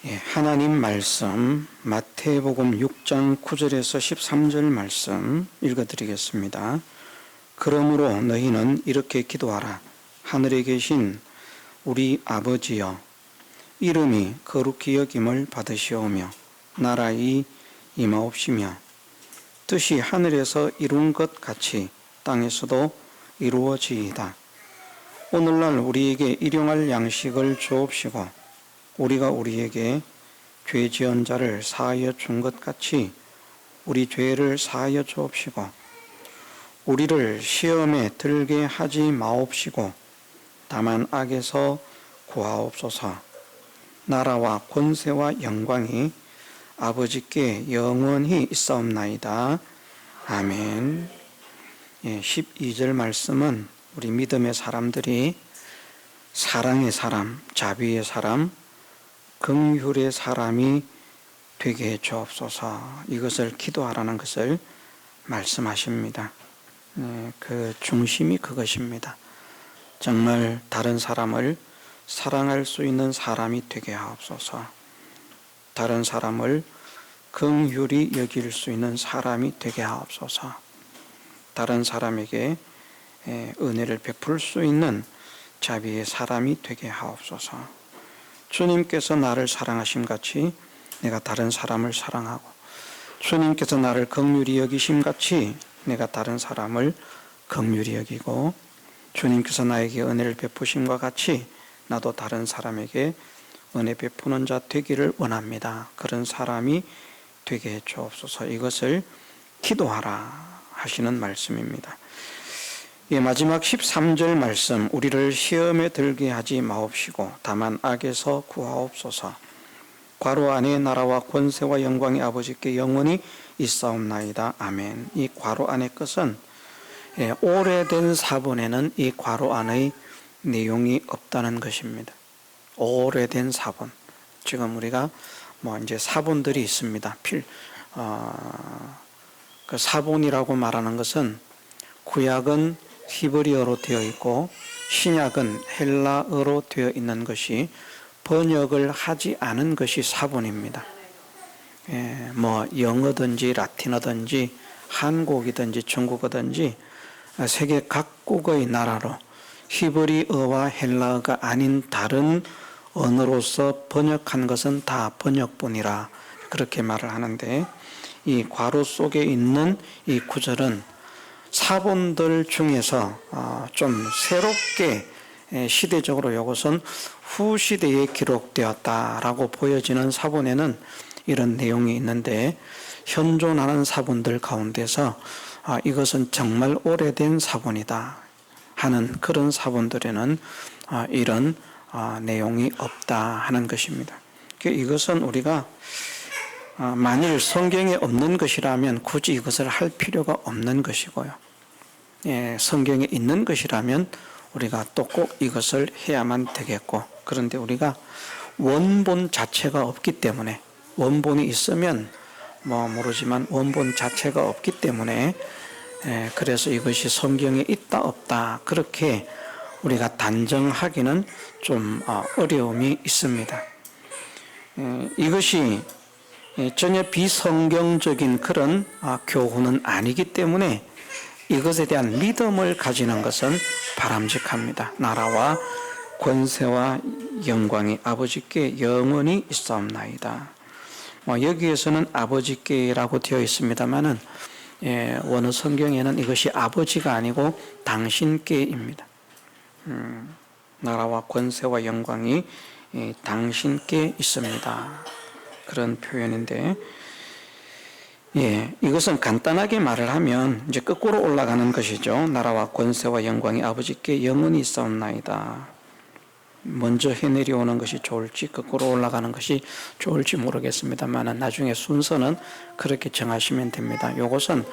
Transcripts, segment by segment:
하나님 말씀 마태복음 6장 9절에서 13절 말씀 읽어드리겠습니다. 그러므로 너희는 이렇게 기도하라. 하늘에 계신 우리 아버지여, 이름이 거룩히 여김을 받으시오며 나라의 임하옵시며 뜻이 하늘에서 이룬 것 같이 땅에서도 이루어지이다. 오늘날 우리에게 일용할 양식을 주옵시고 우리가 우리에게 죄 지은 자를 사하여 준 것 같이 우리 죄를 사하여 주옵시고 우리를 시험에 들게 하지 마옵시고 다만 악에서 구하옵소서. 나라와 권세와 영광이 아버지께 영원히 있사옵나이다. 아멘. 12절 말씀은 우리 믿음의 사람들이 사랑의 사람, 자비의 사람, 긍휼의 사람이 되게 해 주옵소서. 이것을 기도하라는 것을 말씀하십니다. 그 중심이 그것입니다. 정말 다른 사람을 사랑할 수 있는 사람이 되게 하옵소서. 다른 사람을 긍휼히 여길 수 있는 사람이 되게 하옵소서. 다른 사람에게 은혜를 베풀 수 있는 자비의 사람이 되게 하옵소서. 주님께서 나를 사랑하심 같이 내가 다른 사람을 사랑하고 주님께서 나를 긍휼히 여기심 같이 내가 다른 사람을 긍휼히 여기고 주님께서 나에게 은혜를 베푸심과 같이 나도 다른 사람에게 은혜 베푸는 자 되기를 원합니다. 그런 사람이 되게 해 주옵소서. 이것을 기도하라 하시는 말씀입니다. 마지막 13절 말씀, 우리를 시험에 들게 하지 마옵시고 다만 악에서 구하옵소서. 괄호 안에 나라와 권세와 영광이 아버지께 영원히 있사옵나이다. 아멘. 이 괄호 안의 것은 오래된 사본에는 이 괄호 안의 내용이 없다는 것입니다. 오래된 사본. 지금 우리가 이제 사본들이 있습니다. 그 사본이라고 말하는 것은 구약은 히브리어로 되어 있고 신약은 헬라어로 되어 있는 것이 번역을 하지 않은 것이 사본입니다. 영어든지 라틴어든지 한국이든지 중국어든지 세계 각국의 나라로 히브리어와 헬라어가 아닌 다른 언어로서 번역한 것은 다 번역본이라 그렇게 말을 하는데, 이 괄호 속에 있는 이 구절은 사본들 중에서 좀 새롭게 시대적으로 이것은 후시대에 기록되었다라고 보여지는 사본에는 이런 내용이 있는데, 현존하는 사본들 가운데서 이것은 정말 오래된 사본이다 하는 그런 사본들에는 이런 내용이 없다 하는 것입니다. 이것은 우리가 만일 성경에 없는 것이라면 굳이 이것을 할 필요가 없는 것이고요. 성경에 있는 것이라면 우리가 또 꼭 이것을 해야만 되겠고, 그런데 우리가 원본 자체가 없기 때문에, 원본이 있으면 모르지만 원본 자체가 없기 때문에 그래서 이것이 성경에 있다 없다 그렇게 우리가 단정하기는 좀 어려움이 있습니다. 이것이 전혀 비성경적인 그런 교훈은 아니기 때문에 이것에 대한 믿음을 가지는 것은 바람직합니다. 나라와 권세와 영광이 아버지께 영원히 있사옵나이다. 여기에서는 아버지께라고 되어 있습니다만은 원어 성경에는 이것이 아버지가 아니고 당신께입니다. 나라와 권세와 영광이 당신께 있습니다. 그런 표현인데, 이것은 간단하게 말을 하면 이제 거꾸로 올라가는 것이죠. 나라와 권세와 영광이 아버지께 영원히 있사옵나이다. 먼저 해내려오는 것이 좋을지 거꾸로 올라가는 것이 좋을지 모르겠습니다만 나중에 순서는 그렇게 정하시면 됩니다. 이것은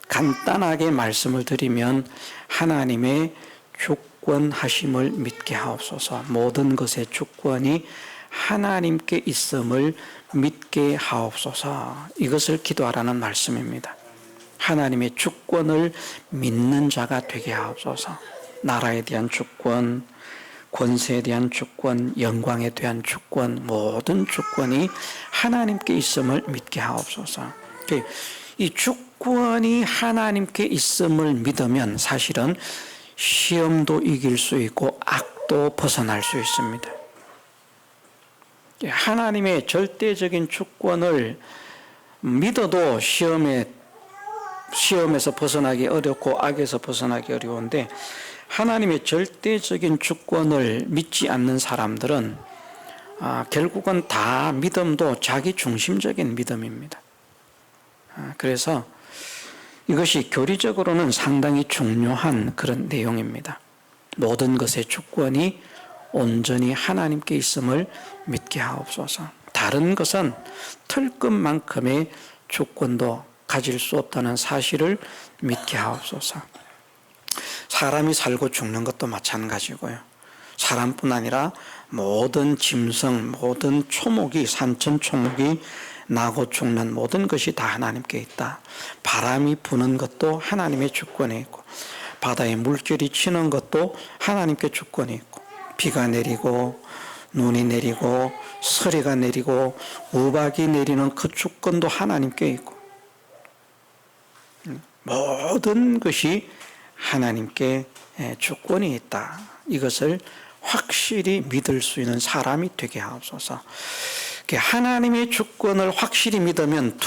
간단하게 말씀을 드리면 하나님의 주권하심을 믿게 하옵소서. 모든 것의 주권이 하나님께 있음을 믿게 하옵소서. 이것을 기도하라는 말씀입니다. 하나님의 주권을 믿는 자가 되게 하옵소서. 나라에 대한 주권, 권세에 대한 주권, 영광에 대한 주권, 모든 주권이 하나님께 있음을 믿게 하옵소서. 이 주권이 하나님께 있음을 믿으면 사실은 시험도 이길 수 있고 악도 벗어날 수 있습니다. 하나님의 절대적인 주권을 믿어도 시험에서 벗어나기 어렵고 악에서 벗어나기 어려운데, 하나님의 절대적인 주권을 믿지 않는 사람들은 결국은 다 믿음도 자기 중심적인 믿음입니다. 그래서 이것이 교리적으로는 상당히 중요한 그런 내용입니다. 모든 것의 주권이 온전히 하나님께 있음을 믿게 하옵소서. 다른 것은 털끝만큼의 주권도 가질 수 없다는 사실을 믿게 하옵소서. 사람이 살고 죽는 것도 마찬가지고요. 사람뿐 아니라 모든 짐승, 모든 초목이, 산천 초목이 나고 죽는 모든 것이 다 하나님께 있다. 바람이 부는 것도 하나님의 주권에 있고, 바다에 물결이 치는 것도 하나님께 주권이 있고, 비가 내리고 눈이 내리고 서리가 내리고 우박이 내리는 그 주권도 하나님께 있고, 모든 것이 하나님께 주권이 있다. 이것을 확실히 믿을 수 있는 사람이 되게 하옵소서. 하나님의 주권을 확실히 믿으면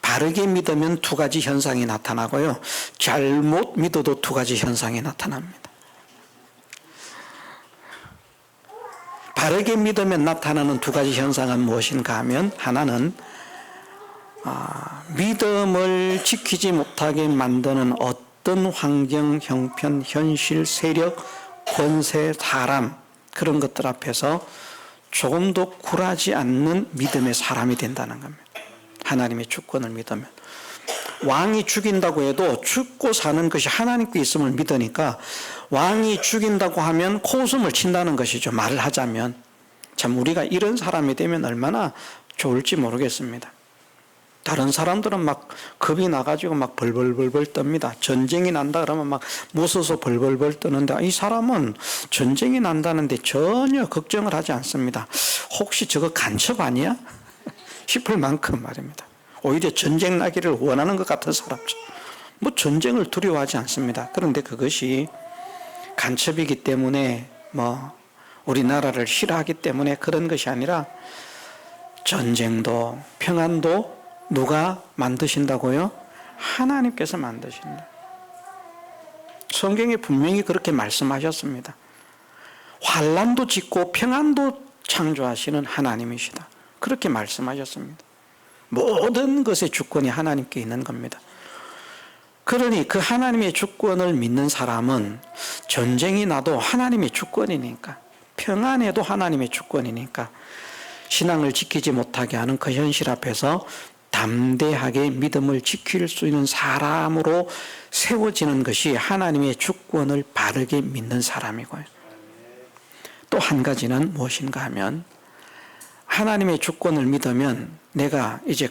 바르게 믿으면 두 가지 현상이 나타나고요. 잘못 믿어도 두 가지 현상이 나타납니다. 바르게 믿으면 나타나는 두 가지 현상은 무엇인가 하면, 하나는 믿음을 지키지 못하게 만드는 어떤 환경, 형편, 현실, 세력, 권세, 사람, 그런 것들 앞에서 조금도 굴하지 않는 믿음의 사람이 된다는 겁니다. 하나님의 주권을 믿으면. 왕이 죽인다고 해도 죽고 사는 것이 하나님께 있음을 믿으니까 왕이 죽인다고 하면 코웃음을 친다는 것이죠. 말을 하자면. 참 우리가 이런 사람이 되면 얼마나 좋을지 모르겠습니다. 다른 사람들은 막 겁이 나가지고 막 벌벌벌벌 떱니다. 전쟁이 난다 그러면 막 무서워서 벌벌벌 떠는데, 이 사람은 전쟁이 난다는데 전혀 걱정을 하지 않습니다. 혹시 저거 간첩 아니야? 싶을 만큼 말입니다. 오히려 전쟁 나기를 원하는 것 같은 사람죠. 뭐 전쟁을 두려워하지 않습니다. 그런데 그것이 간첩이기 때문에 우리나라를 싫어하기 때문에 그런 것이 아니라, 전쟁도 평안도 누가 만드신다고요? 하나님께서 만드신다. 성경에 분명히 그렇게 말씀하셨습니다. 환난도 짓고 평안도 창조하시는 하나님이시다. 그렇게 말씀하셨습니다. 모든 것의 주권이 하나님께 있는 겁니다. 그러니 그 하나님의 주권을 믿는 사람은 전쟁이 나도 하나님의 주권이니까, 평안해도 하나님의 주권이니까, 신앙을 지키지 못하게 하는 그 현실 앞에서 담대하게 믿음을 지킬 수 있는 사람으로 세워지는 것이 하나님의 주권을 바르게 믿는 사람이고요. 또 한 가지는 무엇인가 하면, 하나님의 주권을 믿으면 내가 이제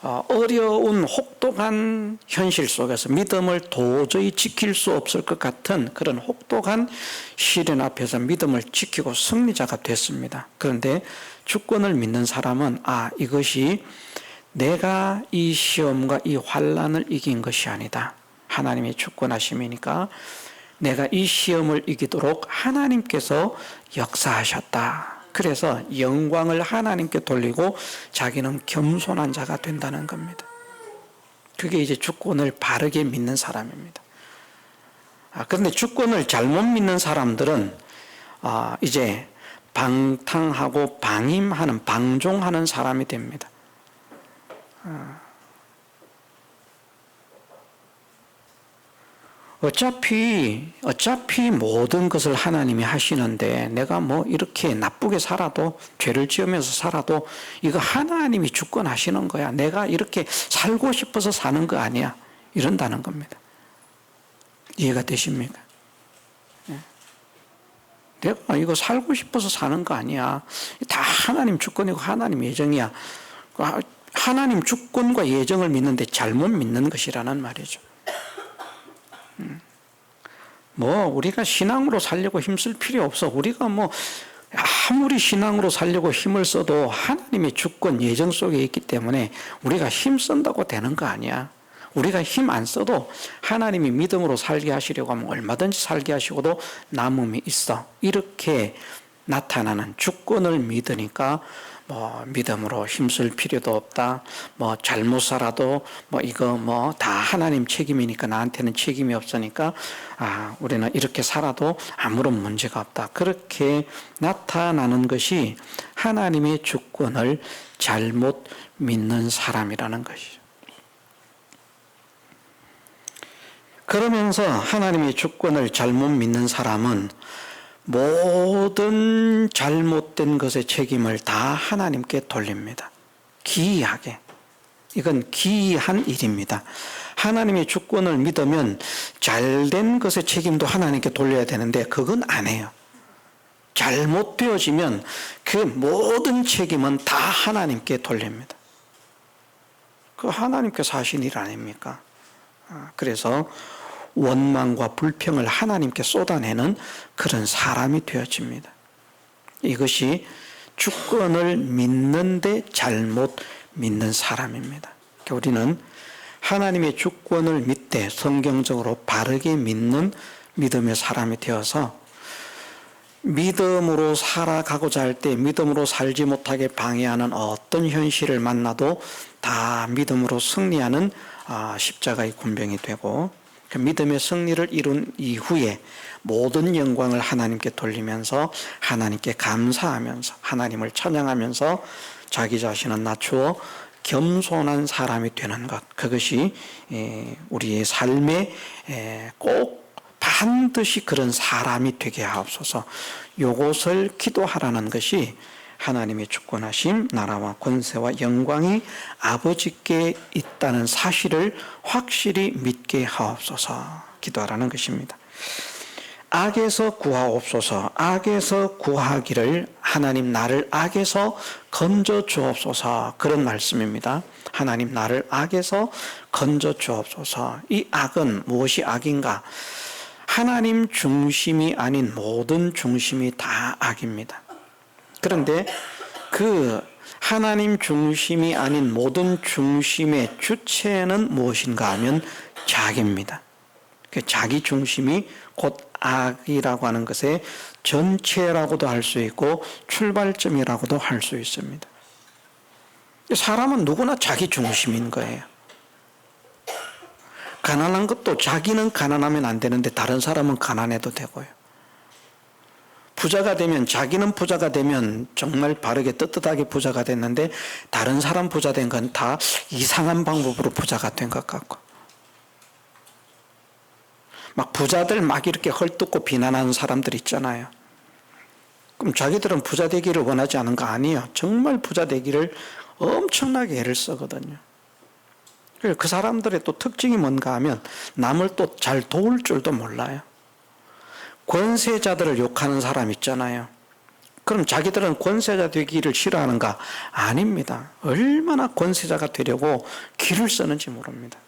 어려운 혹독한 현실 속에서 믿음을 도저히 지킬 수 없을 것 같은 그런 혹독한 시련 앞에서 믿음을 지키고 승리자가 됐습니다. 그런데 주권을 믿는 사람은 이것이 내가 이 시험과 이 환난을 이긴 것이 아니다. 하나님의 주권하심이니까 내가 이 시험을 이기도록 하나님께서 역사하셨다. 그래서 영광을 하나님께 돌리고 자기는 겸손한 자가 된다는 겁니다. 그게 이제 주권을 바르게 믿는 사람입니다. 그런데 주권을 잘못 믿는 사람들은 이제 방탕하고 방종하는 사람이 됩니다. 어차피 모든 것을 하나님이 하시는데 내가 이렇게 나쁘게 살아도, 죄를 지으면서 살아도 이거 하나님이 주권하시는 거야. 내가 이렇게 살고 싶어서 사는 거 아니야. 이런다는 겁니다. 이해가 되십니까? 내가 이거 살고 싶어서 사는 거 아니야. 다 하나님 주권이고 하나님 예정이야. 하나님 주권과 예정을 믿는데 잘못 믿는 것이라는 말이죠. 우리가 신앙으로 살려고 힘쓸 필요 없어. 우리가 아무리 신앙으로 살려고 힘을 써도 하나님의 주권 예정 속에 있기 때문에 우리가 힘 쓴다고 되는 거 아니야. 우리가 힘 안 써도 하나님이 믿음으로 살게 하시려고 하면 얼마든지 살게 하시고도 남음이 있어. 이렇게 나타나는 주권을 믿으니까 믿음으로 힘쓸 필요도 없다. 잘못 살아도 이거 다 하나님 책임이니까 나한테는 책임이 없으니까 우리는 이렇게 살아도 아무런 문제가 없다. 그렇게 나타나는 것이 하나님의 주권을 잘못 믿는 사람이라는 것이죠. 그러면서 하나님의 주권을 잘못 믿는 사람은 모든 잘못된 것의 책임을 다 하나님께 돌립니다. 기이하게. 이건 기이한 일입니다. 하나님의 주권을 믿으면 잘된 것의 책임도 하나님께 돌려야 되는데 그건 안 해요. 잘못되어지면 그 모든 책임은 다 하나님께 돌립니다. 그 하나님께서 하신 일 아닙니까? 그래서 원망과 불평을 하나님께 쏟아내는 그런 사람이 되어집니다. 이것이 주권을 믿는데 잘못 믿는 사람입니다. 우리는 하나님의 주권을 믿되 성경적으로 바르게 믿는 믿음의 사람이 되어서 믿음으로 살아가고자 할 때 믿음으로 살지 못하게 방해하는 어떤 현실을 만나도 다 믿음으로 승리하는 십자가의 군병이 되고 그 믿음의 승리를 이룬 이후에 모든 영광을 하나님께 돌리면서 하나님께 감사하면서 하나님을 찬양하면서 자기 자신을 낮추어 겸손한 사람이 되는 것, 그것이 우리의 삶에 꼭 반드시 그런 사람이 되게 하옵소서. 이것을 기도하라는 것이 하나님의 주권하심, 나라와 권세와 영광이 아버지께 있다는 사실을 확실히 믿게 하옵소서 기도하라는 것입니다. 악에서 구하옵소서. 악에서 구하기를 하나님 나를 악에서 건져 주옵소서, 그런 말씀입니다. 하나님 나를 악에서 건져 주옵소서. 이 악은 무엇이 악인가? 하나님 중심이 아닌 모든 중심이 다 악입니다. 그런데 그 하나님 중심이 아닌 모든 중심의 주체는 무엇인가 하면 자기입니다. 그 자기 중심이 곧 악이라고 하는 것의 전체라고도 할 수 있고 출발점이라고도 할 수 있습니다. 사람은 누구나 자기 중심인 거예요. 가난한 것도 자기는 가난하면 안 되는데 다른 사람은 가난해도 되고요. 부자가 되면 자기는 부자가 되면 정말 바르게 떳떳하게 부자가 됐는데 다른 사람 부자 된 건 다 이상한 방법으로 부자가 된 것 같고, 막 부자들 막 이렇게 헐뜯고 비난하는 사람들 있잖아요. 그럼 자기들은 부자 되기를 원하지 않은 거 아니에요. 정말 부자 되기를 엄청나게 애를 쓰거든요. 그 사람들의 또 특징이 뭔가 하면 남을 또 잘 도울 줄도 몰라요. 권세자들을 욕하는 사람 있잖아요. 그럼 자기들은 권세자 되기를 싫어하는가? 아닙니다. 얼마나 권세자가 되려고 기를 쓰는지 모릅니다.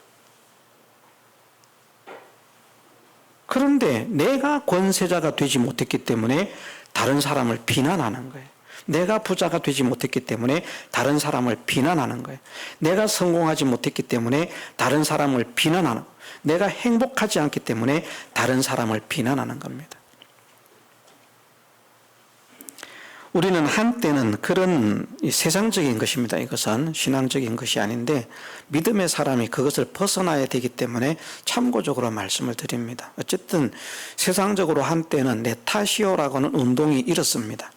그런데 내가 권세자가 되지 못했기 때문에 다른 사람을 비난하는 거예요. 내가 부자가 되지 못했기 때문에 다른 사람을 비난하는 거예요. 내가 성공하지 못했기 때문에 다른 사람을 비난하는 거예요. 내가 행복하지 않기 때문에 다른 사람을 비난하는 겁니다. 우리는 한때는 그런 세상적인 것입니다. 이것은 신앙적인 것이 아닌데 믿음의 사람이 그것을 벗어나야 되기 때문에 참고적으로 말씀을 드립니다. 어쨌든 세상적으로 한때는 내 탓이요라고 하는 운동이 일었습니다.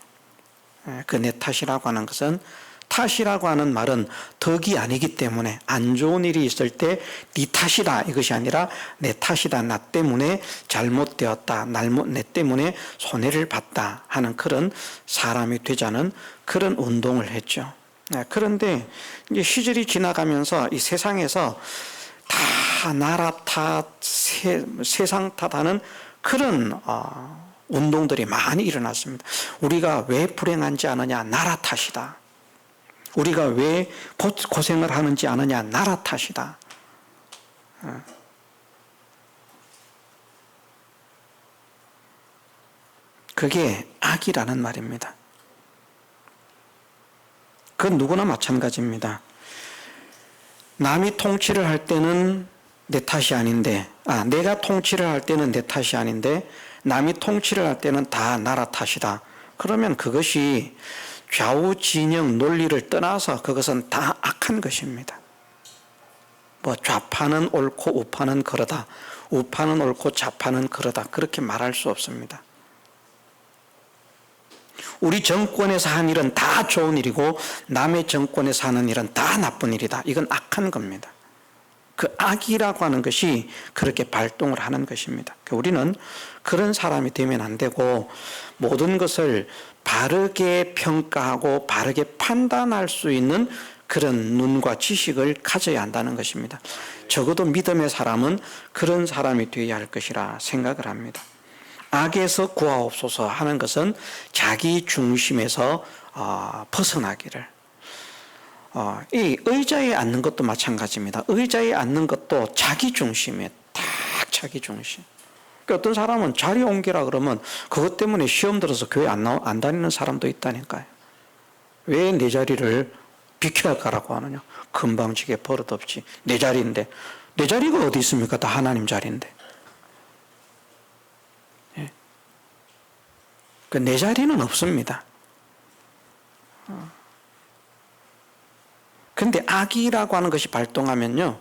그 내 탓이라고 하는 것은, 탓이라고 하는 말은 덕이 아니기 때문에 안 좋은 일이 있을 때 네 탓이다 이것이 아니라 내 탓이다, 나 때문에 잘못되었다, 내 때문에 손해를 봤다 하는 그런 사람이 되자는 그런 운동을 했죠. 그런데 이제 시절이 지나가면서 이 세상에서 다 나라 탓, 세상 탓하는 그런 운동들이 많이 일어났습니다. 우리가 왜 불행한지 아느냐? 나라 탓이다. 우리가 왜 고생을 하는지 아느냐? 나라 탓이다. 그게 악이라는 말입니다. 그건 누구나 마찬가지입니다. 남이 통치를 할 때는 내 탓이 아닌데, 내가 통치를 할 때는 내 탓이 아닌데 남이 통치를 할 때는 다 나라 탓이다. 그러면 그것이 좌우 진영 논리를 떠나서 그것은 다 악한 것입니다. 뭐 좌파는 옳고 우파는 그러다, 우파는 옳고 좌파는 그러다, 그렇게 말할 수 없습니다. 우리 정권에서 한 일은 다 좋은 일이고 남의 정권에서 하는 일은 다 나쁜 일이다. 이건 악한 겁니다. 그 악이라고 하는 것이 그렇게 발동을 하는 것입니다. 우리는 그런 사람이 되면 안 되고 모든 것을 바르게 평가하고 바르게 판단할 수 있는 그런 눈과 지식을 가져야 한다는 것입니다. 적어도 믿음의 사람은 그런 사람이 되어야 할 것이라 생각을 합니다. 악에서 구하옵소서 하는 것은 자기 중심에서 벗어나기를. 이 의자에 앉는 것도 마찬가지입니다. 의자에 앉는 것도 자기 중심에 딱 자기 중심. 그러니까 어떤 사람은 자리 옮기라 그러면 그것 때문에 시험 들어서 교회 안 다니는 사람도 있다니까요. 왜 내 자리를 비켜야 가라고 하느냐. 금방지게 버릇없지. 내 자리인데. 내 자리가 어디 있습니까? 다 하나님 자리인데. 예. 내 자리는 없습니다. 그런데 악이라고 하는 것이 발동하면요,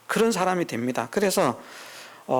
그런 사람이 됩니다. 그래서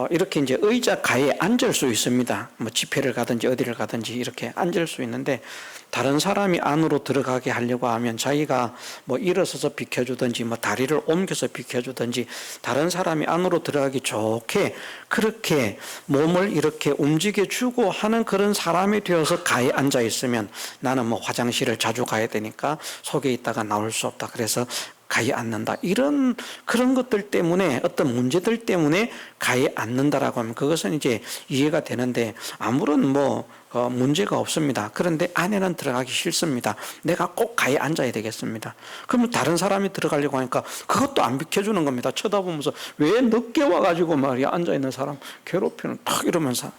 이렇게 이제 의자 가에 앉을 수 있습니다. 뭐 집회를 가든지 어디를 가든지 이렇게 앉을 수 있는데 다른 사람이 안으로 들어가게 하려고 하면 자기가 뭐 일어서서 비켜주든지 뭐 다리를 옮겨서 비켜주든지 다른 사람이 안으로 들어가기 좋게 그렇게 몸을 이렇게 움직여주고 하는 그런 사람이 되어서 가에 앉아 있으면 나는 뭐 화장실을 자주 가야 되니까 속에 있다가 나올 수 없다. 그래서 가에 앉는다. 이런 그런 것들 때문에 어떤 문제들 때문에 가에 앉는다라고 하면 그것은 이제 이해가 되는데 아무런 뭐 문제가 없습니다. 그런데 안에는 들어가기 싫습니다. 내가 꼭 가에 앉아야 되겠습니다. 그러면 다른 사람이 들어가려고 하니까 그것도 안 비켜주는 겁니다. 쳐다보면서 왜 늦게 와가지고 말이야 앉아 있는 사람 괴롭히는 탁 이러면서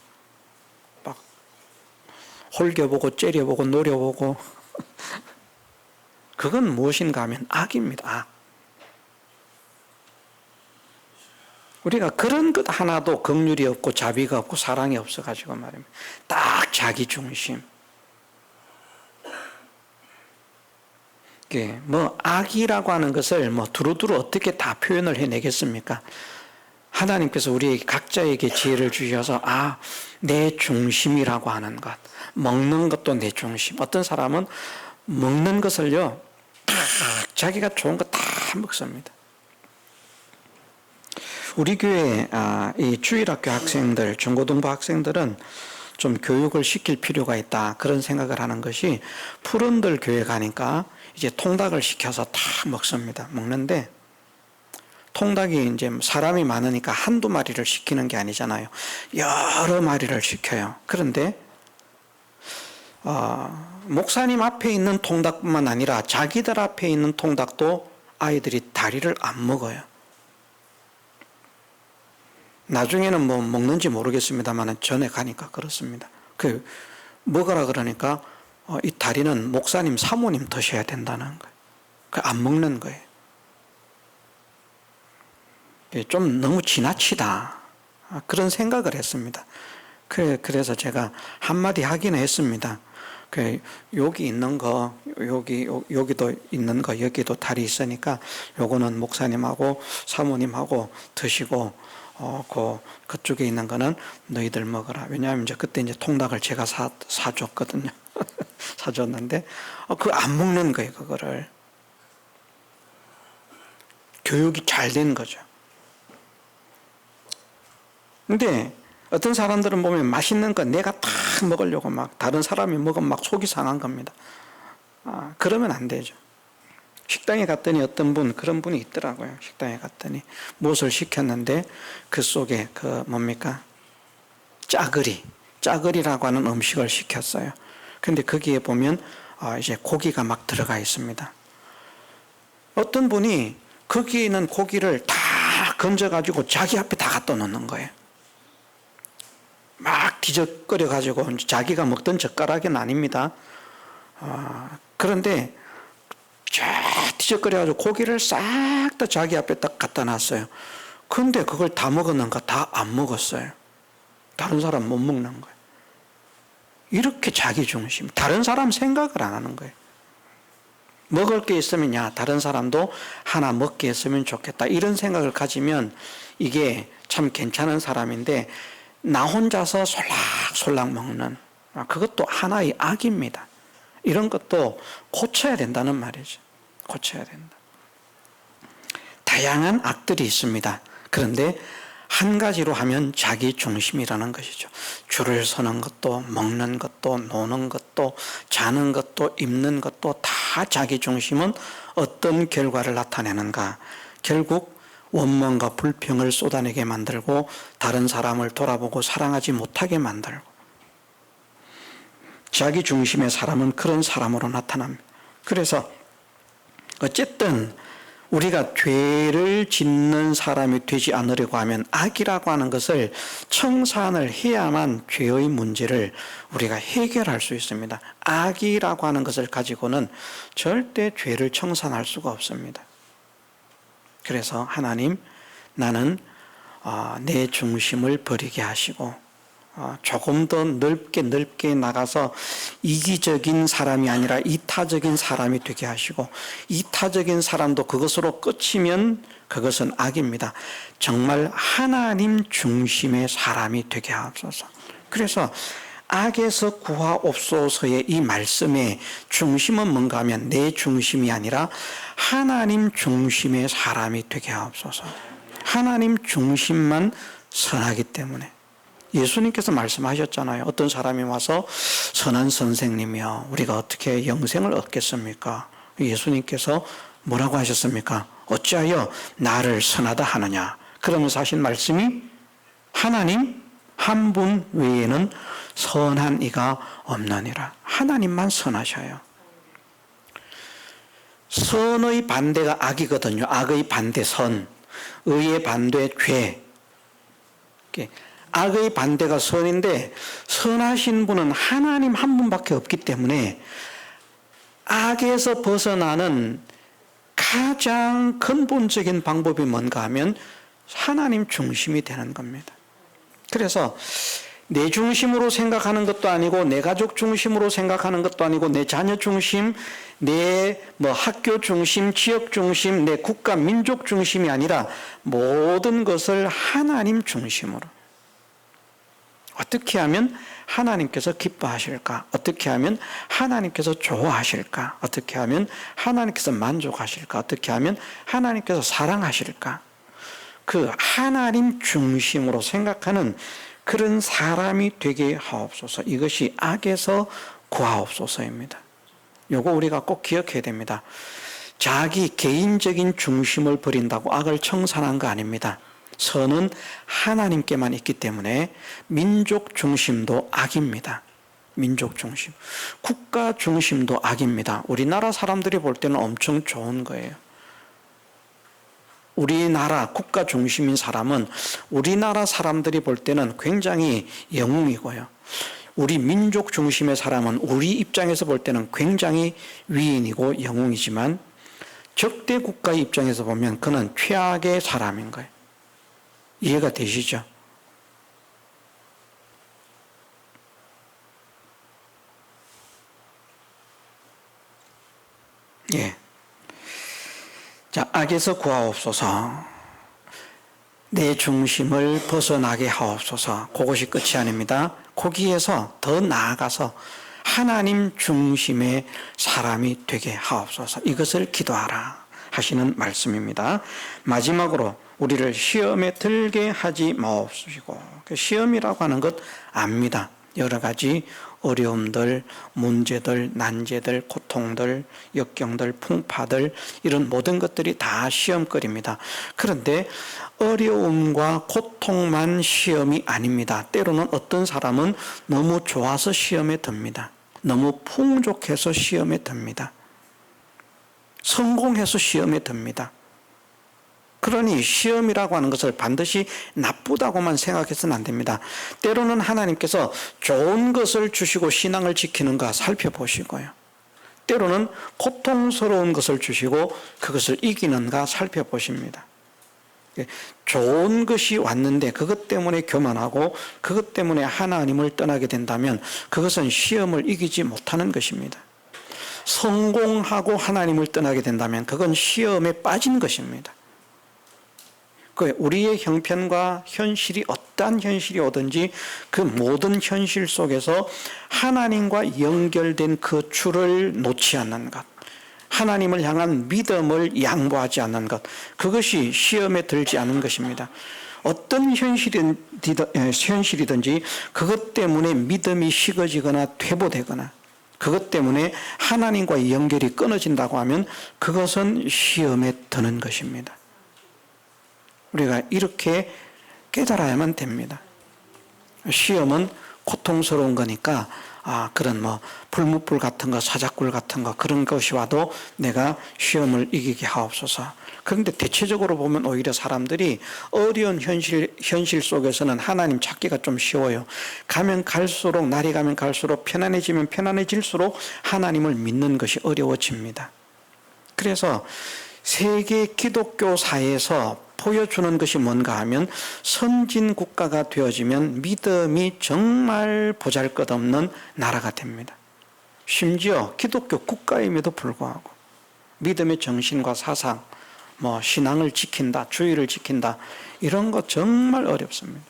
막 홀겨보고 째려보고 노려보고 그건 무엇인가 하면 악입니다. 악. 우리가 그런 것 하나도 긍휼이 없고 자비가 없고 사랑이 없어가지고 말입니다. 딱 자기 중심. 뭐 악이라고 하는 것을 뭐 두루두루 어떻게 다 표현을 해내겠습니까? 하나님께서 우리 각자에게 지혜를 주셔서 내 중심이라고 하는 것, 먹는 것도 내 중심. 어떤 사람은 먹는 것을요, 자기가 좋은 거 다 먹습니다. 우리 교회 이 주일학교 학생들, 중고등부 학생들은 좀 교육을 시킬 필요가 있다. 그런 생각을 하는 것이 푸른들 교회 가니까 이제 통닭을 시켜서 다 먹습니다. 먹는데 통닭이 이제 사람이 많으니까 한두 마리를 시키는 게 아니잖아요. 여러 마리를 시켜요. 그런데 목사님 앞에 있는 통닭뿐만 아니라 자기들 앞에 있는 통닭도 아이들이 다리를 안 먹어요. 나중에는 뭐 먹는지 모르겠습니다만 전에 가니까 그렇습니다. 먹으라 그러니까 이 다리는 목사님 사모님 드셔야 된다는 거예요. 안 먹는 거예요. 좀 너무 지나치다. 그런 생각을 했습니다. 그래서 제가 한마디 하기는 했습니다. 여기 있는 거, 여기도 있는 거, 여기도 다리 있으니까 요거는 목사님하고 사모님하고 드시고, 그쪽에 있는 거는 너희들 먹어라. 왜냐하면 그때 이제 통닭을 제가 사줬거든요. 사줬는데, 안 먹는 거예요, 그거를. 교육이 잘 된 거죠. 근데, 어떤 사람들은 보면 맛있는 거 내가 다 먹으려고 막 다른 사람이 먹으면 막 속이 상한 겁니다. 그러면 안 되죠. 식당에 갔더니 어떤 그런 분이 있더라고요. 식당에 갔더니 무엇을 시켰는데 그 속에 뭡니까? 짜글이라고 하는 음식을 시켰어요. 근데 거기에 보면 이제 고기가 막 들어가 있습니다. 어떤 분이 거기에 있는 고기를 다 건져가지고 자기 앞에 다 갖다 놓는 거예요. 막 뒤적거려 가지고 자기가 먹던 젓가락은 아닙니다. 그런데 쫙 뒤적거려 가지고 고기를 싹 다 자기 앞에 딱 갖다 놨어요. 그런데 그걸 다 먹었는가? 다 안 먹었어요. 다른 사람 못 먹는 거예요. 이렇게 자기 중심, 다른 사람 생각을 안 하는 거예요. 먹을 게 있으면 야 다른 사람도 하나 먹게 했으면 좋겠다 이런 생각을 가지면 이게 참 괜찮은 사람인데 나 혼자서 솔락솔락 먹는 그것도 하나의 악입니다. 이런 것도 고쳐야 된다는 말이죠. 고쳐야 된다. 다양한 악들이 있습니다. 그런데 한 가지로 하면 자기 중심이라는 것이죠. 줄을 서는 것도 먹는 것도 노는 것도 자는 것도 입는 것도 다 자기 중심은 어떤 결과를 나타내는가? 결국 원망과 불평을 쏟아내게 만들고 다른 사람을 돌아보고 사랑하지 못하게 만들고 자기 중심의 사람은 그런 사람으로 나타납니다. 그래서 어쨌든 우리가 죄를 짓는 사람이 되지 않으려고 하면 악이라고 하는 것을 청산을 해야만 죄의 문제를 우리가 해결할 수 있습니다. 악이라고 하는 것을 가지고는 절대 죄를 청산할 수가 없습니다. 그래서 하나님, 나는 내 중심을 버리게 하시고 조금 더 넓게 나가서 이기적인 사람이 아니라 이타적인 사람이 되게 하시고 이타적인 사람도 그것으로 끝이면 그것은 악입니다. 정말 하나님 중심의 사람이 되게 하옵소서. 그래서 악에서 구하옵소서의 이 말씀의 중심은 뭔가 하면 내 중심이 아니라 하나님 중심의 사람이 되게 하옵소서. 하나님 중심만 선하기 때문에 예수님께서 말씀하셨잖아요. 어떤 사람이 와서 선한 선생님이여 우리가 어떻게 영생을 얻겠습니까? 예수님께서 뭐라고 하셨습니까? 어찌하여 나를 선하다 하느냐? 그러면서 하신 말씀이 하나님 한 분 외에는 선한 이가 없느니라. 하나님만 선하셔요. 선의 반대가 악이거든요. 악의 반대 선, 의의 반대 죄. 악의 반대가 선인데 선하신 분은 하나님 한 분밖에 없기 때문에 악에서 벗어나는 가장 근본적인 방법이 뭔가 하면 하나님 중심이 되는 겁니다. 그래서 내 중심으로 생각하는 것도 아니고 내 가족 중심으로 생각하는 것도 아니고 내 자녀 중심, 내 학교 중심, 지역 중심, 내 국가 민족 중심이 아니라 모든 것을 하나님 중심으로 어떻게 하면 하나님께서 기뻐하실까? 어떻게 하면 하나님께서 좋아하실까? 어떻게 하면 하나님께서 만족하실까? 어떻게 하면 하나님께서 사랑하실까? 그 하나님 중심으로 생각하는 그런 사람이 되게 하옵소서. 이것이 악에서 구하옵소서입니다. 요거 우리가 꼭 기억해야 됩니다. 자기 개인적인 중심을 버린다고 악을 청산한 거 아닙니다. 선은 하나님께만 있기 때문에 민족 중심도 악입니다. 민족 중심. 국가 중심도 악입니다. 우리나라 사람들이 볼 때는 엄청 좋은 거예요. 우리나라 국가 중심인 사람은 우리나라 사람들이 볼 때는 굉장히 영웅이고요. 우리 민족 중심의 사람은 우리 입장에서 볼 때는 굉장히 위인이고 영웅이지만 적대 국가의 입장에서 보면 그는 최악의 사람인 거예요. 이해가 되시죠? 예. 자, 악에서 구하옵소서. 내 중심을 벗어나게 하옵소서. 그것이 끝이 아닙니다. 거기에서 더 나아가서 하나님 중심의 사람이 되게 하옵소서. 이것을 기도하라 하시는 말씀입니다. 마지막으로 우리를 시험에 들게 하지 마옵시고, 시험이라고 하는 것 압니다. 여러 가지 어려움들, 문제들, 난제들, 고통들, 역경들, 풍파들 이런 모든 것들이 다 시험거리입니다. 그런데 어려움과 고통만 시험이 아닙니다. 때로는 어떤 사람은 너무 좋아서 시험에 듭니다. 너무 풍족해서 시험에 듭니다. 성공해서 시험에 듭니다. 그러니 시험이라고 하는 것을 반드시 나쁘다고만 생각해서는 안 됩니다. 때로는 하나님께서 좋은 것을 주시고 신앙을 지키는가 살펴보시고요. 때로는 고통스러운 것을 주시고 그것을 이기는가 살펴보십니다. 좋은 것이 왔는데 그것 때문에 교만하고 그것 때문에 하나님을 떠나게 된다면 그것은 시험을 이기지 못하는 것입니다. 성공하고 하나님을 떠나게 된다면 그건 시험에 빠진 것입니다. 우리의 형편과 현실이 어떠한 현실이 오든지 그 모든 현실 속에서 하나님과 연결된 그 줄을 놓지 않는 것, 하나님을 향한 믿음을 양보하지 않는 것, 그것이 시험에 들지 않은 것입니다. 어떤 현실이든지 그것 때문에 믿음이 식어지거나 퇴보되거나 그것 때문에 하나님과 연결이 끊어진다고 하면 그것은 시험에 드는 것입니다. 우리가 이렇게 깨달아야만 됩니다. 시험은 고통스러운 거니까 그런 불무불 같은 거, 사자굴 같은 거 그런 것이 와도 내가 시험을 이기게 하옵소서. 그런데 대체적으로 보면 오히려 사람들이 어려운 현실 속에서는 하나님 찾기가 좀 쉬워요. 날이 가면 갈수록 편안해지면 편안해질수록 하나님을 믿는 것이 어려워집니다. 그래서 세계 기독교사에서 보여주는 것이 뭔가 하면 선진 국가가 되어지면 믿음이 정말 보잘것없는 나라가 됩니다. 심지어 기독교 국가임에도 불구하고 믿음의 정신과 사상, 신앙을 지킨다, 주의를 지킨다 이런 거 정말 어렵습니다.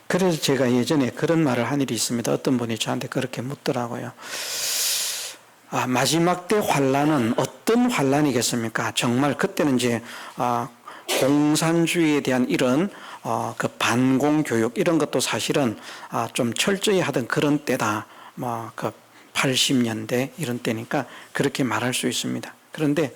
그래서 제가 예전에 그런 말을 한 일이 있습니다. 어떤 분이 저한테 그렇게 묻더라고요. 마지막 때 환란은 어떤 환란이겠습니까? 정말 그때는 이제 공산주의에 대한 이런 그 반공 교육 이런 것도 사실은 좀 철저히 하던 그런 때다. 그 80년대 이런 때니까 그렇게 말할 수 있습니다. 그런데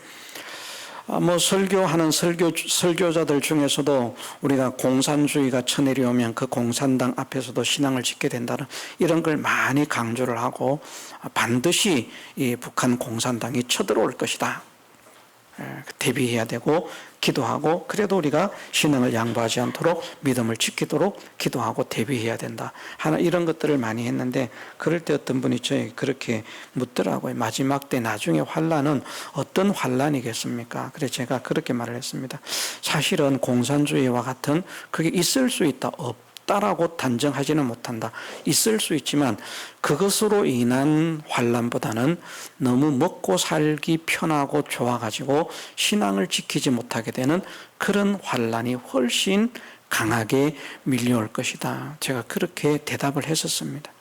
설교하는 설교자들 중에서도 우리가 공산주의가 쳐내려오면 그 공산당 앞에서도 신앙을 짓게 된다는 이런 걸 많이 강조를 하고 반드시 이 북한 공산당이 쳐들어올 것이다. 대비해야 되고 기도하고 그래도 우리가 신앙을 양보하지 않도록 믿음을 지키도록 기도하고 대비해야 된다. 이런 것들을 많이 했는데 그럴 때 어떤 분이 저에게 그렇게 묻더라고요. 마지막 때 나중에 환란은 어떤 환란이겠습니까? 그래서 제가 그렇게 말을 했습니다. 사실은 공산주의와 같은 그게 있을 수 있다. 없다라고 단정하지는 못한다. 있을 수 있지만 그것으로 인한 환란보다는 너무 먹고 살기 편하고 좋아가지고 신앙을 지키지 못하게 되는 그런 환란이 훨씬 강하게 밀려올 것이다. 제가 그렇게 대답을 했었습니다.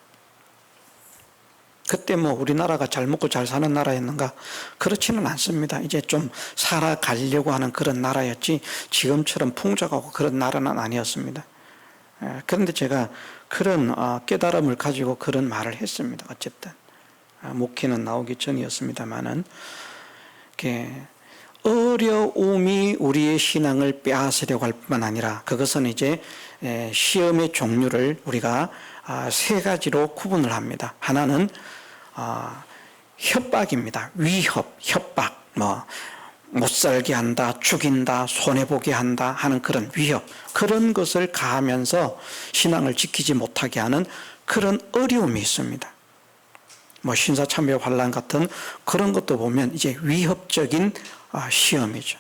그때 우리나라가 잘 먹고 잘 사는 나라였는가? 그렇지는 않습니다. 이제 좀 살아가려고 하는 그런 나라였지 지금처럼 풍족하고 그런 나라는 아니었습니다. 그런데 제가 그런 깨달음을 가지고 그런 말을 했습니다. 어쨌든 목회는 나오기 전이었습니다만은 어려움이 우리의 신앙을 빼앗으려고 할 뿐만 아니라 그것은 이제 시험의 종류를 우리가 세 가지로 구분을 합니다. 하나는 협박입니다. 위협, 협박, 못 살게 한다, 죽인다, 손해보게 한다 하는 그런 위협, 그런 것을 가하면서 신앙을 지키지 못하게 하는 그런 어려움이 있습니다. 신사참배 환란 같은 그런 것도 보면 이제 위협적인 시험이죠.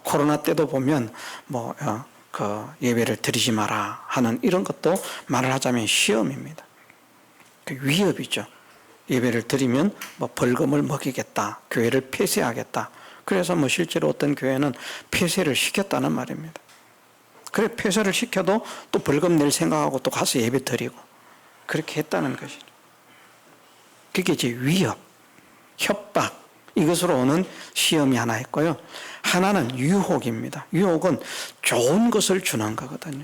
코로나 때도 보면 그 예배를 드리지 마라 하는 이런 것도 말을 하자면 시험입니다. 그 위협이죠. 예배를 드리면 벌금을 먹이겠다, 교회를 폐쇄하겠다. 그래서 실제로 어떤 교회는 폐쇄를 시켰다는 말입니다. 그래 폐쇄를 시켜도 또 벌금 낼 생각하고 또 가서 예배 드리고 그렇게 했다는 것이죠. 그게 이제 위협, 협박 이것으로 오는 시험이 하나 있고요. 하나는 유혹입니다. 유혹은 좋은 것을 주는 거거든요.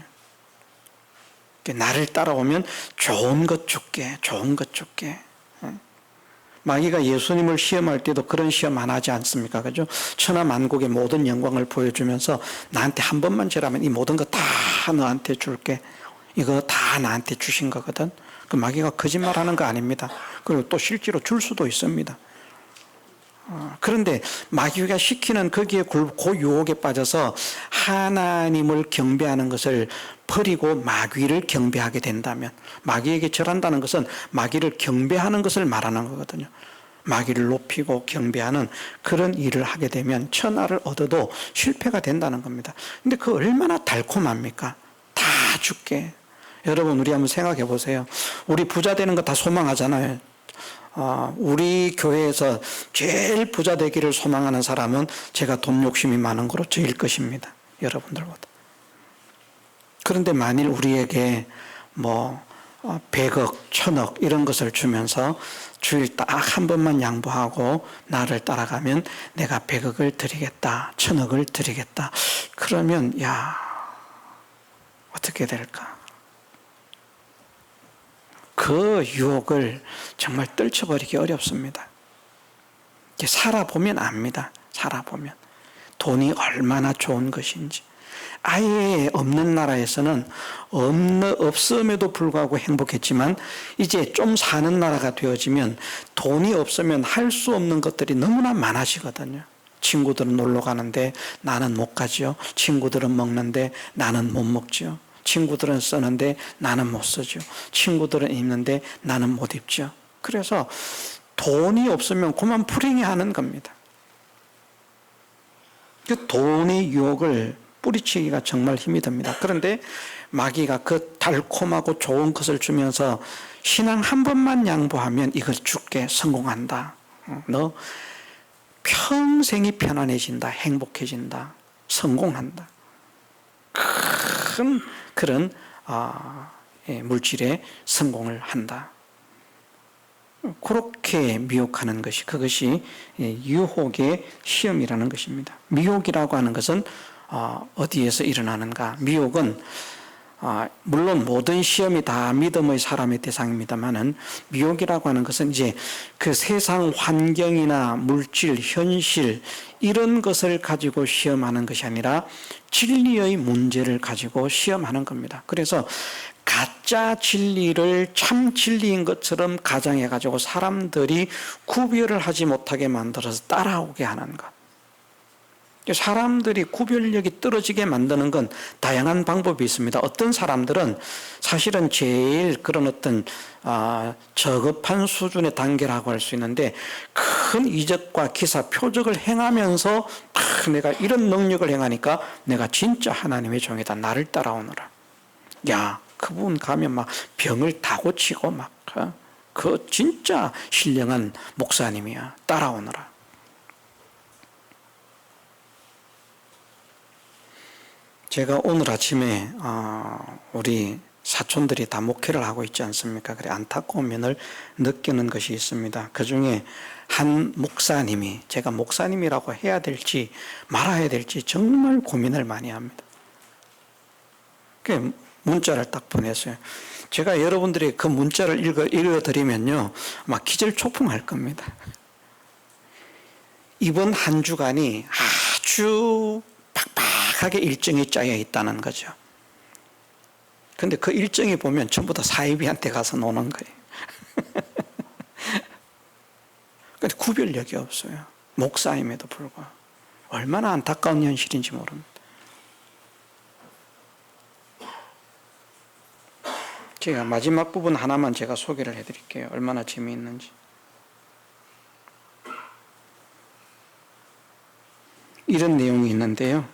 나를 따라오면 좋은 것 줄게, 좋은 것 줄게. 마귀가 예수님을 시험할 때도 그런 시험 안 하지 않습니까? 그죠? 천하만국의 모든 영광을 보여주면서 나한테 한 번만 절하면 이 모든 거 다 너한테 줄게. 이거 다 나한테 주신 거거든. 그 마귀가 거짓말하는 거 아닙니다. 그리고 또 실제로 줄 수도 있습니다. 그런데 마귀가 시키는 거기에 그 유혹에 빠져서 하나님을 경배하는 것을 버리고 마귀를 경배하게 된다면, 마귀에게 절한다는 것은 마귀를 경배하는 것을 말하는 거거든요. 마귀를 높이고 경배하는 그런 일을 하게 되면 천하를 얻어도 실패가 된다는 겁니다. 근데 그 얼마나 달콤합니까? 다 죽게. 여러분, 우리 한번 생각해 보세요. 우리 부자 되는 거 다 소망하잖아요. 우리 교회에서 제일 부자 되기를 소망하는 사람은 제가 돈 욕심이 많은 거로 저일 것입니다. 여러분들보다. 그런데 만일 우리에게 100억, 1000억 이런 것을 주면서 주일 딱 한 번만 양보하고 나를 따라가면 내가 100억을 드리겠다, 1000억을 드리겠다. 그러면 어떻게 될까? 그 유혹을 정말 떨쳐버리기 어렵습니다. 살아보면 압니다. 살아보면. 돈이 얼마나 좋은 것인지. 아예 없는 나라에서는 없음에도 불구하고 행복했지만 이제 좀 사는 나라가 되어지면 돈이 없으면 할 수 없는 것들이 너무나 많아지거든요. 친구들은 놀러 가는데 나는 못 가죠. 친구들은 먹는데 나는 못 먹죠. 친구들은 쓰는데 나는 못 쓰죠. 친구들은 입는데 나는 못 입죠. 그래서 돈이 없으면 그만 불행해하는 겁니다. 그 돈의 유혹을 뿌리치기가 정말 힘이 듭니다. 그런데 마귀가 그 달콤하고 좋은 것을 주면서 신앙 한 번만 양보하면 이걸 줄게, 성공한다. 너 평생이 편안해진다, 행복해진다, 성공한다. 큰 그런 물질에 성공을 한다. 그렇게 미혹하는 것이, 그것이 유혹의 시험이라는 것입니다. 미혹이라고 하는 것은 어디에서 일어나는가? 미혹은 물론 모든 시험이 다 믿음의 사람의 대상입니다만은, 미혹이라고 하는 것은 이제 그 세상 환경이나 물질, 현실 이런 것을 가지고 시험하는 것이 아니라 진리의 문제를 가지고 시험하는 겁니다. 그래서 가짜 진리를 참 진리인 것처럼 가정해 가지고 사람들이 구별을 하지 못하게 만들어서 따라오게 하는 것. 사람들이 구별력이 떨어지게 만드는 건 다양한 방법이 있습니다. 어떤 사람들은 사실은 제일 그런 어떤 저급한 수준의 단계라고 할 수 있는데, 큰 이적과 기사, 표적을 행하면서 내가 이런 능력을 행하니까 내가 진짜 하나님의 종이다, 나를 따라오너라. 그분 가면 막 병을 다 고치고 그 진짜 신령한 목사님이야, 따라오너라. 제가 오늘 아침에 우리 사촌들이 다 목회를 하고 있지 않습니까? 그래, 안타까운 면을 느끼는 것이 있습니다. 그 중에 한 목사님이, 제가 목사님이라고 해야 될지 말아야 될지 정말 고민을 많이 합니다. 그 문자를 딱 보냈어요. 제가 여러분들이 그 문자를 읽어드리면요, 막 기절초풍할 겁니다. 이번 한 주간이 아주 팍팍하게 일정이 짜여 있다는 거죠. 근데 그 일정이 보면 전부 다 사이비한테 가서 노는 거예요. 근데 구별력이 없어요. 목사임에도 불구하고. 얼마나 안타까운 현실인지 모릅니다. 제가 마지막 부분 하나만 제가 소개를 해드릴게요. 얼마나 재미있는지. 이런 내용이 있는데요.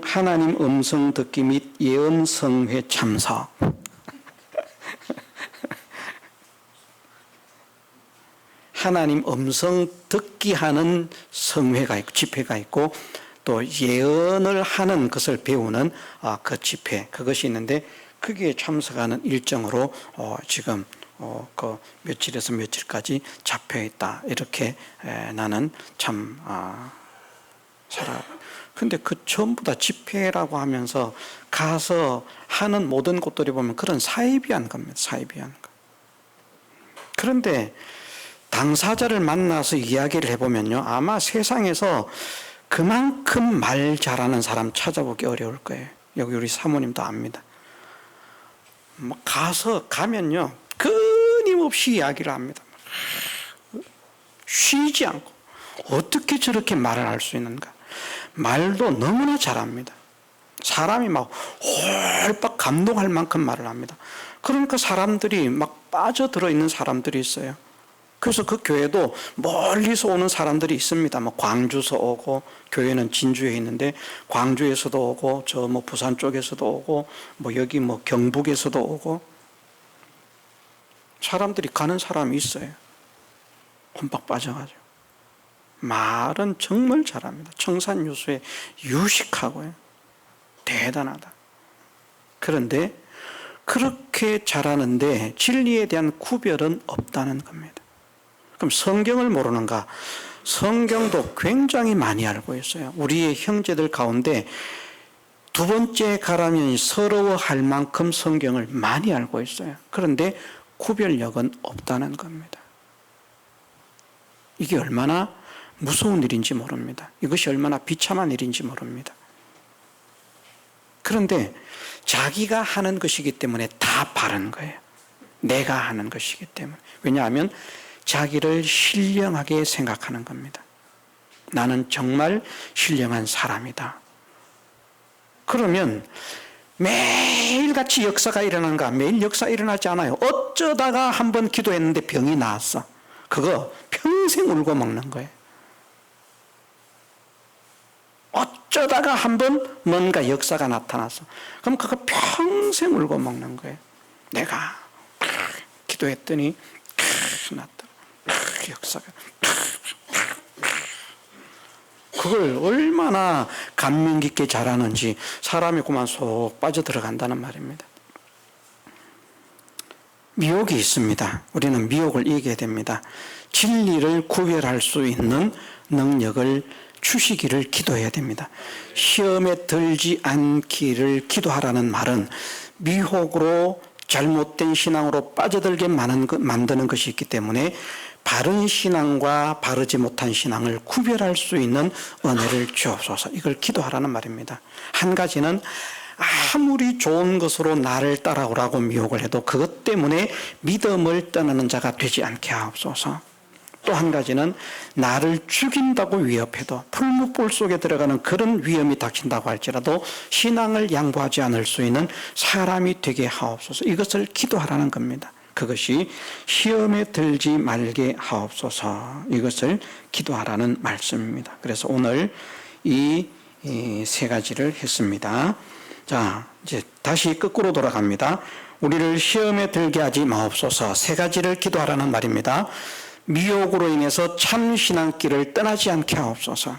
하나님 음성 듣기 및 예언 성회 참석. 하나님 음성 듣기 하는 성회가 있고, 집회가 있고, 또 예언을 하는 것을 배우는 그 집회, 그것이 있는데, 거기에 참석하는 일정으로 지금 그 며칠에서 며칠까지 잡혀 있다. 이렇게 나는 참 근데 그 전부 다 집회라고 하면서 가서 하는 모든 것들이 보면 그런 사이비한 겁니다. 사이비한 것. 그런데 당사자를 만나서 이야기를 해보면요, 아마 세상에서 그만큼 말 잘하는 사람 찾아보기 어려울 거예요. 여기 우리 사모님도 압니다. 가면요 끊임없이 이야기를 합니다. 쉬지 않고 어떻게 저렇게 말을 할 수 있는가. 말도 너무나 잘합니다. 사람이 막 홀딱 감동할 만큼 말을 합니다. 그러니까 사람들이 막 빠져들어 있는 사람들이 있어요. 그래서 그 교회도 멀리서 오는 사람들이 있습니다. 뭐 광주서 오고, 교회는 진주에 있는데 광주에서도 오고, 저 뭐 부산 쪽에서도 오고, 뭐 여기 뭐 경북에서도 오고, 사람들이 가는 사람이 있어요. 홈박 빠져가지고. 말은 정말 잘합니다. 청산유수에 유식하고요. 대단하다. 그런데 그렇게 잘하는데 진리에 대한 구별은 없다는 겁니다. 그럼 성경을 모르는가? 성경도 굉장히 많이 알고 있어요. 우리의 형제들 가운데 두 번째 가라면 서러워할 만큼 성경을 많이 알고 있어요. 그런데 구별력은 없다는 겁니다. 이게 얼마나 무서운 일인지 모릅니다. 이것이 얼마나 비참한 일인지 모릅니다. 그런데 자기가 하는 것이기 때문에 다 바른 거예요. 내가 하는 것이기 때문에. 왜냐하면 자기를 신령하게 생각하는 겁니다. 나는 정말 신령한 사람이다. 그러면 매일같이 역사가 일어나는가? 매일 역사 일어나지 않아요. 어쩌다가 한번 기도했는데 병이 나았어. 그거 평생 울고 먹는 거예요. 어쩌다가 한번 뭔가 역사가 나타났어. 그럼 그거 평생 울고 먹는 거예요. 내가 기도했더니 나타나. 역사가. 그걸 얼마나 감명 깊게 잘하는지 사람이 그만 속 빠져들어간다는 말입니다. 미혹이 있습니다. 우리는 미혹을 이겨야 됩니다. 진리를 구별할 수 있는 능력을 주시기를 기도해야 됩니다. 시험에 들지 않기를 기도하라는 말은 미혹으로 잘못된 신앙으로 빠져들게 만드는 것이 있기 때문에 바른 신앙과 바르지 못한 신앙을 구별할 수 있는 은혜를 주옵소서. 이걸 기도하라는 말입니다. 한 가지는 아무리 좋은 것으로 나를 따라오라고 미혹을 해도 그것 때문에 믿음을 떠나는 자가 되지 않게 하옵소서. 또 한 가지는 나를 죽인다고 위협해도 풀무불 속에 들어가는 그런 위험이 닥친다고 할지라도 신앙을 양보하지 않을 수 있는 사람이 되게 하옵소서. 이것을 기도하라는 겁니다. 그것이 시험에 들지 말게 하옵소서. 이것을 기도하라는 말씀입니다. 그래서 오늘 이 세 가지를 했습니다. 자, 이제 다시 거꾸로 돌아갑니다. 우리를 시험에 들게 하지 마옵소서. 세 가지를 기도하라는 말입니다. 미혹으로 인해서 참 신앙길을 떠나지 않게 하옵소서.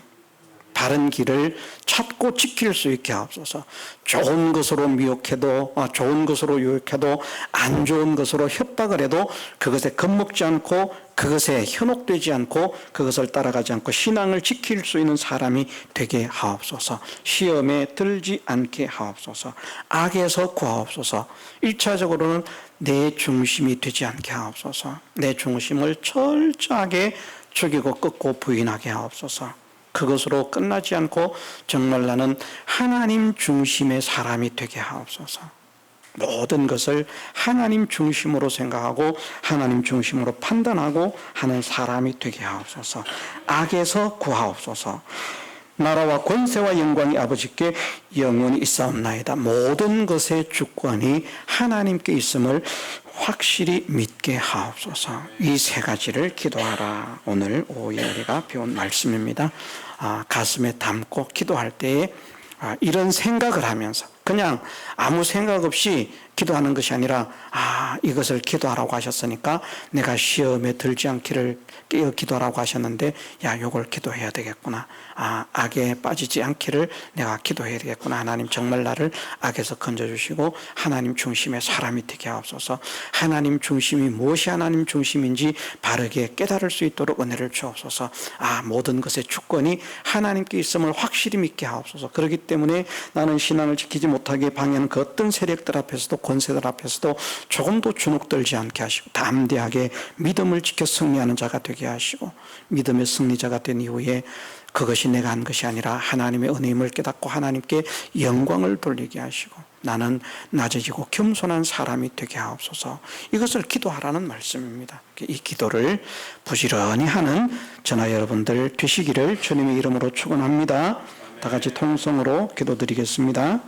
바른 길을 찾고 지킬 수 있게 하옵소서. 좋은 것으로 미혹해도, 좋은 것으로 유혹해도, 안 좋은 것으로 협박을 해도 그것에 겁먹지 않고, 그것에 현혹되지 않고, 그것을 따라가지 않고 신앙을 지킬 수 있는 사람이 되게 하옵소서. 시험에 들지 않게 하옵소서. 악에서 구하옵소서. 1차적으로는 내 중심이 되지 않게 하옵소서. 내 중심을 철저하게 죽이고 꺾고 부인하게 하옵소서. 그것으로 끝나지 않고 정말 나는 하나님 중심의 사람이 되게 하옵소서. 모든 것을 하나님 중심으로 생각하고 하나님 중심으로 판단하고 하는 사람이 되게 하옵소서. 악에서 구하옵소서. 나라와 권세와 영광이 아버지께 영원히 있사옵나이다. 모든 것의 주권이 하나님께 있음을 확실히 믿게 하옵소서. 이 세 가지를 기도하라. 오늘 오후에 우리가 배운 말씀입니다. 가슴에 담고 기도할 때에 이런 생각을 하면서 그냥 아무 생각 없이 기도하는 것이 아니라 이것을 기도하라고 하셨으니까 내가 시험에 들지 않기를 기도하라고 하셨는데 요걸 기도해야 되겠구나. 악에 빠지지 않기를 내가 기도해야 되겠구나. 하나님 정말 나를 악에서 건져주시고 하나님 중심의 사람이 되게 하옵소서. 하나님 중심이 무엇이 하나님 중심인지 바르게 깨달을 수 있도록 은혜를 주옵소서. 모든 것의 주권이 하나님께 있음을 확실히 믿게 하옵소서. 그렇기 때문에 나는 신앙을 지키지 못하게 방해하는 그 어떤 세력들 앞에서도 권세들 앞에서도 조금도 주눅들지 않게 하시고 담대하게 믿음을 지켜 승리하는 자가 되게 하시고 믿음의 승리자가 된 이후에 그것이 내가 한 것이 아니라 하나님의 은혜임을 깨닫고 하나님께 영광을 돌리게 하시고 나는 낮아지고 겸손한 사람이 되게 하옵소서. 이것을 기도하라는 말씀입니다. 이 기도를 부지런히 하는 저나 여러분들 되시기를 주님의 이름으로 축원합니다. 다 같이 통성으로 기도드리겠습니다.